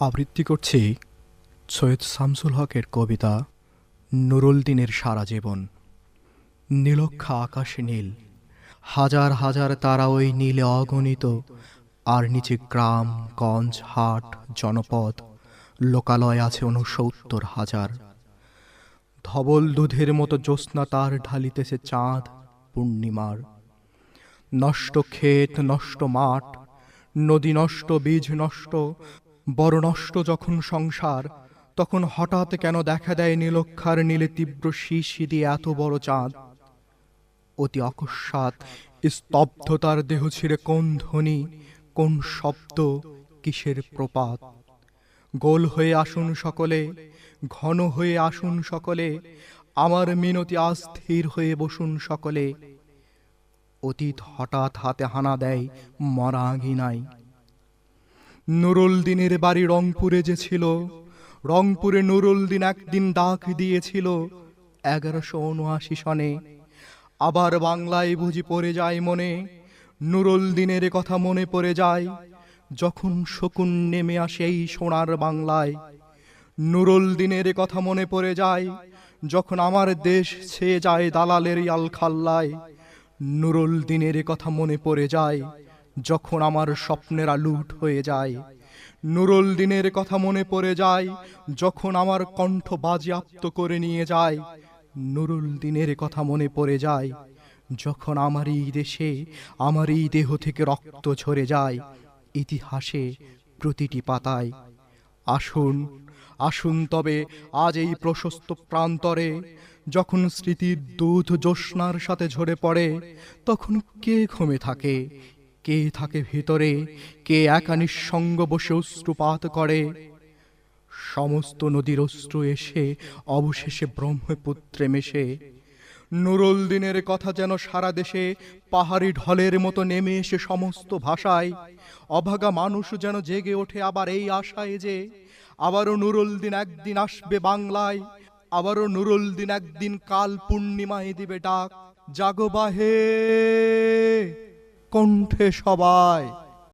আবৃত্তি করছি সৈয়দ শামসুল হকের কবিতা নুরুল দিনের সারা জীবন। নীলক্ষা আকাশে নীল, হাজার হাজার তারা ওই নীলে অগণিত, আর নিচে গ্রাম গঞ্জ হাট জনপদ লোকালয় আছে ৬৯,০০০। ধবল দুধের মতো জ্যোৎস্না তার ঢালিতেছে চাঁদ পূর্ণিমার। নষ্ট ক্ষেত নষ্ট মাঠ, নদী নষ্ট বীজ নষ্ট, বড় নষ্ট যখন সংসার, তখন হঠাৎ কেন দেখা দেয় নীলক্ষার নীলে তীব্র শিশি দিয়ে এত বড় চাঁদ। অতি অকস্মাৎ স্তব্ধতার দেহ ছিঁড়ে কোন ধ্বনি, কোন শব্দ, কিসের প্রপাত। গোল হয়ে আসুন সকলে, ঘন হয়ে আসুন সকলে, আমার মিনতি অস্থির হয়ে বসুন সকলে। অতীত হঠাৎ হাতে হানা দেয় মরা আঙিনায়। নুরুল দিনের বাড়ি রংপুরে যে ছিল, রংপুরে নুরুল দিন একদিন ডাক দিয়েছিল ১১৭৯ সনে। আবার বাংলায় বুঝি পড়ে যায় মনে, নুরুল দিনের কথা মনে পড়ে যায়, যখন শকুন নেমে আসে এই সোনার বাংলায়। নুরুল দিনের কথা মনে পড়ে যায়, যখন আমার দেশ ছেয়ে যায় দালালের আলখাল্লায়। নুরুল দিনের কথা মনে পড়ে যায়, যখন আমার স্বপ্নেরা লুট হয়ে যায়। নুরুল দিনের কথা মনে পড়ে যায়, যখন আমার কণ্ঠ বাজেয়াপ্ত করে নিয়ে যায়। নুরুল দিনের কথা মনে পড়ে যায়, যখন আমার এই দেশে আমার এই দেহ থেকে রক্ত ঝরে যায় ইতিহাসে প্রতিটি পাতায়। আসুন আসুন তবে আজ এই প্রশস্ত প্রান্তরে, যখন স্মৃতির দুধ জ্যোৎস্নার সাথে ঝরে পড়ে, তখন কে ঘুমে থাকে, কে থাকে ভিতরে, কে একা নিঃসঙ্গ বসে অশ্রুপাত করে। সমস্ত নদীর অশ্রু এসে অবশেষে ব্রহ্মপুত্রে মেশে। নুরুল দিনের কথা যেন সারা দেশে পাহাড়ি ঢলের মতো নেমে এসে সমস্ত ভাষায়। অভাগা মানুষ যেন জেগে ওঠে আবার এই আশায় যে আবারও নুরুল দিন একদিন আসবে বাংলায়, আবারও নুরুল দিন একদিন কাল পূর্ণিমায় দিবে ডাক। জাগো বাহে কণ্ঠে সবাই।